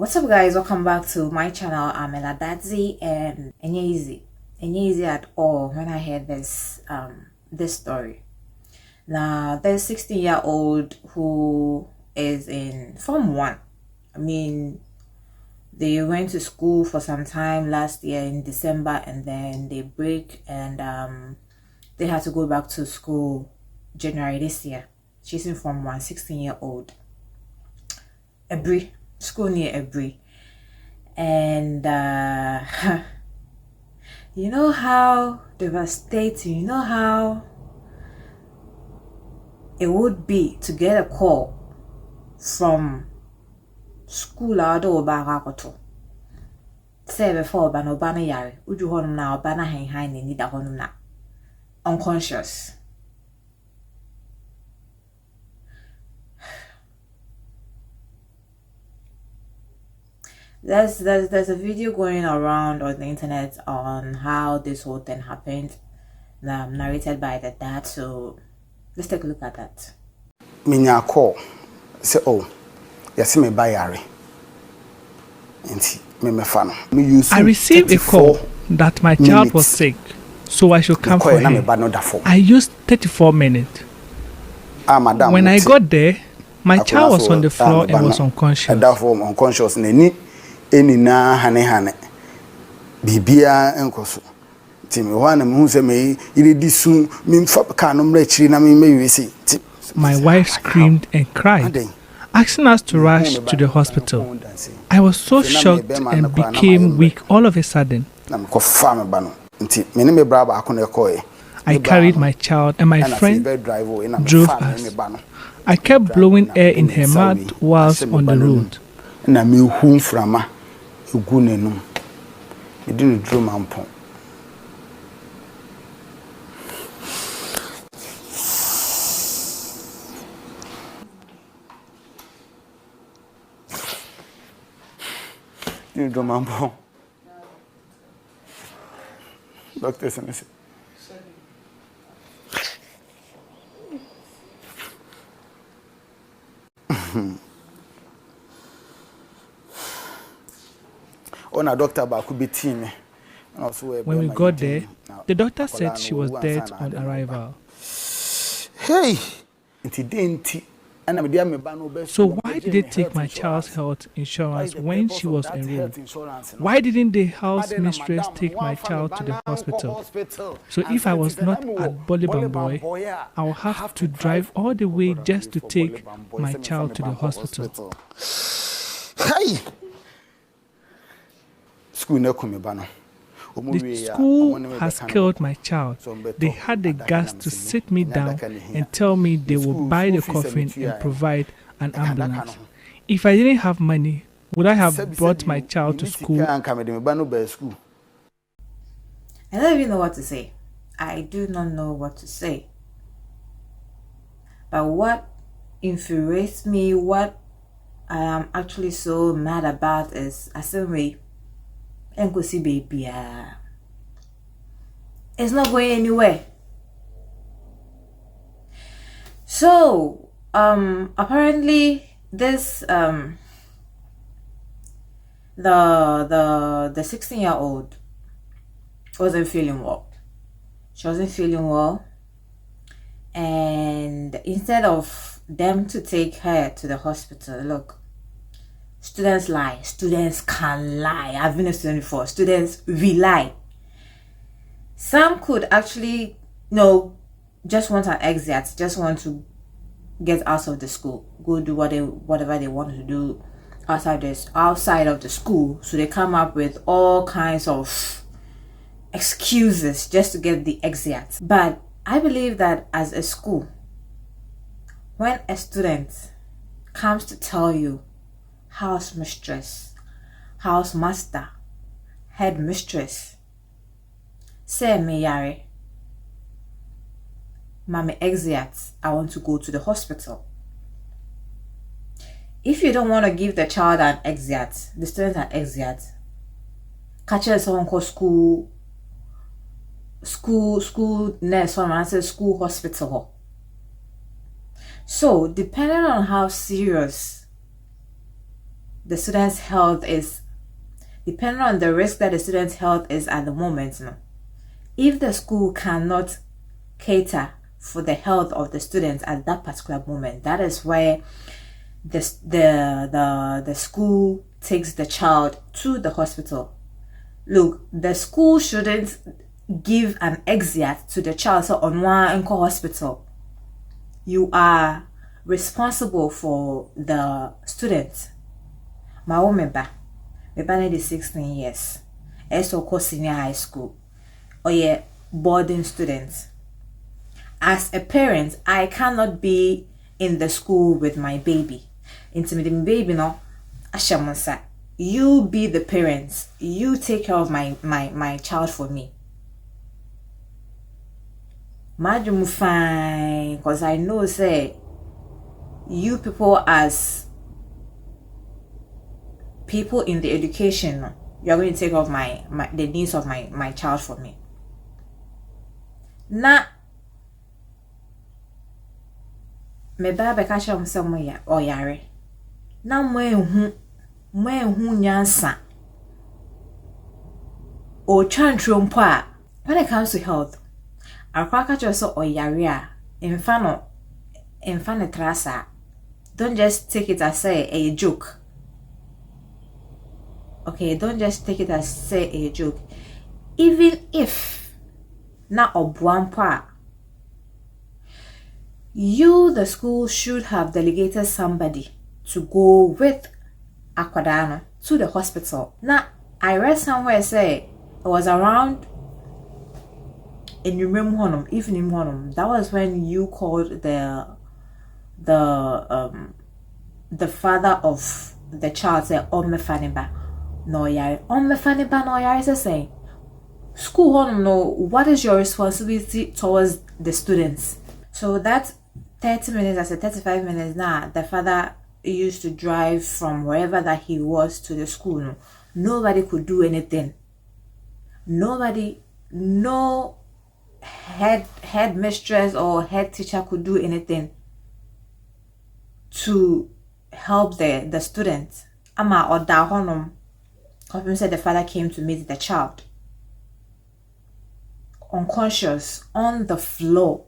What's up, guys? Welcome back to my channel. I'm Eladadzi, and it ain't easy at all when I heard this story. Now, there's a 16-year-old who is in Form 1. I mean, they went to school for some time last year in December, and then they break, and they had to go back to school January this year. She's in Form 1, 16-year-old. Aburi, school near Aburi. And you know how devastating, you know how it would be to get a call from school out or back. Say before bano bana yari, uju honum na bana hen ni need a honum na unconscious. There's a video going around on the internet on how this whole thing happened, narrated by the dad. So let's take a look at that. Minya call say, oh, yes, me bayari. I received a call that my child was sick, so I should come for him. I used 34 minutes. When I got there, my child was on the floor and was unconscious. Eni na hane bibia enkoso timi wana mu se me iredi su mi mfa ka no mrechiri na mi mewisi. My wife screamed and cried, asking us to rush to the hospital. I was so shocked and became weak all of a sudden. I carried my child and my friend drove us. I kept blowing air in her mouth whilst on the road. Na me hu frama egu nenum me di no drum ampon di drum ampon doctor sense When we got there, the doctor said she was dead on arrival. Hey! So why did they take my child's health insurance when she was enrolled? Why didn't the house mistress take my child to the hospital? So if I was not at Bolibamboy, I would have to drive all the way just to take my child to the hospital. Hey! The school has killed my child. They had the guts to sit me down and tell me they will buy the coffin and provide an ambulance. If I didn't have money, would I have brought my child to school? I don't even know what to say. I do not know what to say. But what infuriates me, what I am actually so mad about is Asimwe. Baby, it's not going anywhere. So apparently this the 16-year-old wasn't feeling well. She wasn't feeling well, and instead of them to take her to the hospital, look, students lie. Students can lie. I've been a student before. Students will lie. Some could actually, just want an exit, just want to get out of the school, go do whatever they want to do outside of the school. So they come up with all kinds of excuses just to get the exit. But I believe that as a school, when a student comes to tell you, house mistress, house master, head mistress, say me yare, mommy exit, I want to go to the hospital. If you don't want to give the child an exit, the student an exit, catch her someone called school nurse, someone says school hospital. So depending on how serious the student's health is, depending on the risk that the student's health is at the moment, if the school cannot cater for the health of the students at that particular moment, that is where the school takes the child to the hospital. Look, the school shouldn't give an exit to the child so on one hospital. You are responsible for the student. My own member is 16 years. Also senior high school. Or yeah, boarding students. As a parent, I cannot be in the school with my baby. Intimidating baby, no. Ashamonsa. You be the parents. You take care of my child for me. Madam fine, because I know say you people as people in the education, you are going to take care of the needs of my child for me. Na me ba be ka sham some ya oyare. Na mo ehu nyansa. O chantro mpo a when it comes to health, akwaka so oyare a emfa no trasa. Don't just take it as a joke. Okay, don't just take it as a joke. Even if na obuampa, you, the school, should have delegated somebody to go with Akwadano to the hospital. Now, I read somewhere say it was around in your room honum, evening honum. That was when you called the father of the child, say Omefaniba no yare. Omefaniba no yare say school honum no, what is your responsibility towards the students? So that 30 minutes, I said 35 minutes now, the father used to drive from wherever that he was to the school. No, nobody could do anything. Nobody, no head mistress or head teacher could do anything to help the students. Ama or da honum, because said the father came to meet the child. Unconscious, on the floor.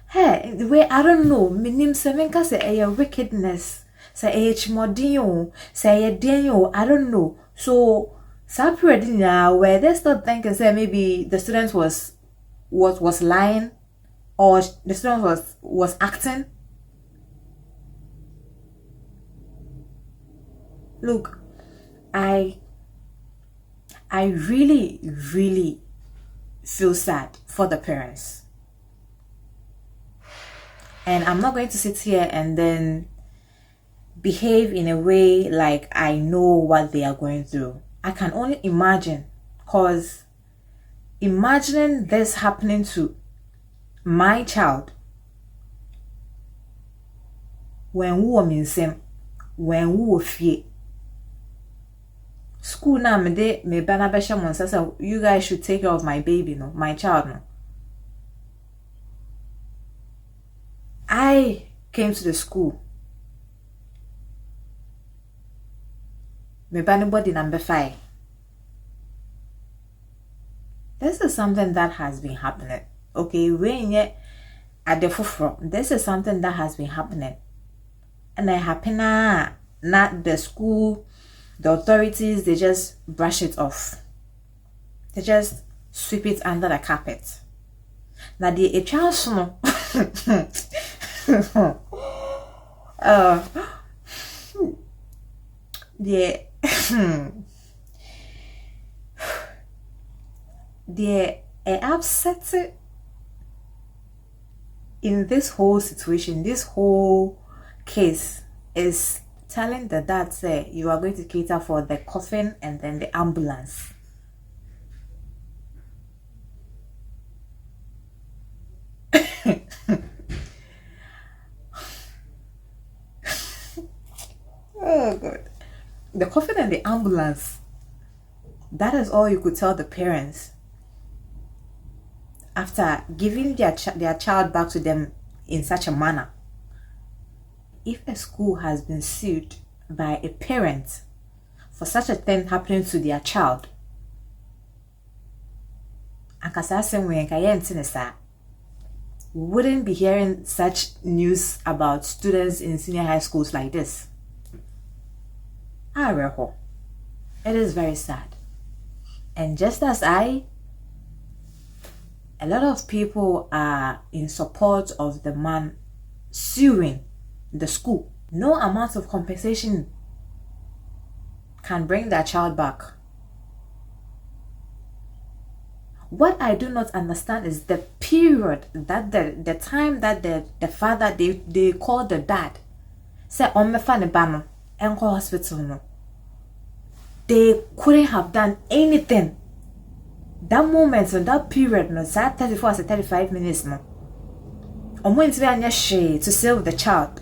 Hey, the way I don't know, my name Sevenka say a wickedness, say a chmodino, say a daniel, I don't know. So separate now where they start thinking say maybe the student was lying or the student was acting. Look, I really feel sad for the parents. And I'm not going to sit here and then behave in a way like I know what they are going through. I can only imagine, because imagining this happening to my child when we were minsem, when we were fear. School now me bana besha monsa say you guys should take care of my baby, no, my child, no. I came to the school. Me bana body number 5. This is something that has been happening. Okay, when yet at the forefront, this is something that has been happening, and it happen not the school. The authorities, they just brush it off. They just sweep it under the carpet. Now the child the upset in this whole situation, this whole case is telling the dad say you are going to cater for the coffin and then the ambulance. Oh God. The coffin and the ambulance. That is all you could tell the parents after giving their child back to them in such a manner. if a school has been sued by a parent for such a thing happening to their child, we wouldn't be hearing such news about students in senior high schools like this. It is very sad. And just as a lot of people are in support of the man suing the school. No amount of compensation can bring that child back. What I do not understand is the period that the time that the father they called the dad say on me fan bano and go hospital no. They couldn't have done anything. That moment or that period no 34 to 35 minutes no. On went to save the child.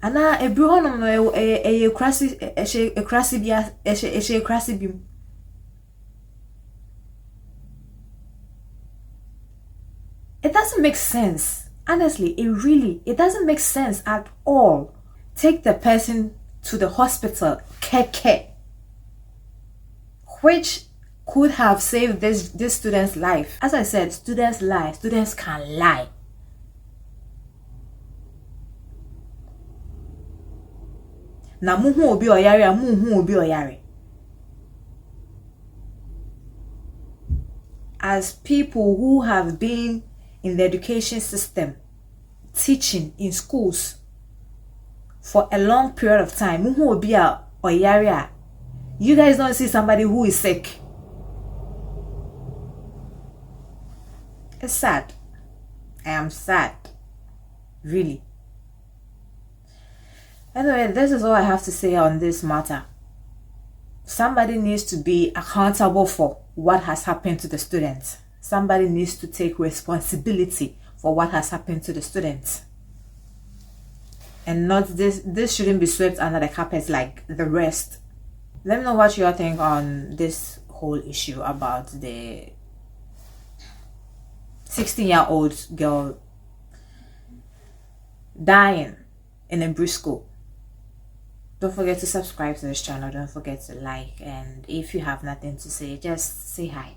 Ana ebruhonom no a crasy bia It doesn't make sense. Honestly, it doesn't make sense at all. Take the person to the hospital, which could have saved this student's life. As I said, students lie. Students can lie. Na muhu obi oyare. As people who have been in the education system, teaching in schools for a long period of time, muhu obi oyare. You guys don't see somebody who is sick. It's sad. I am sad. Really. Anyway, this is all I have to say on this matter. Somebody needs to be accountable for what has happened to the students. Somebody needs to take responsibility for what has happened to the students. And not this shouldn't be swept under the carpet like the rest. Let me know what you all think on this whole issue about the 16-year-old girl dying in a Aburi school. Don't forget to subscribe to this channel. Don't forget to like. And if you have nothing to say, just say hi.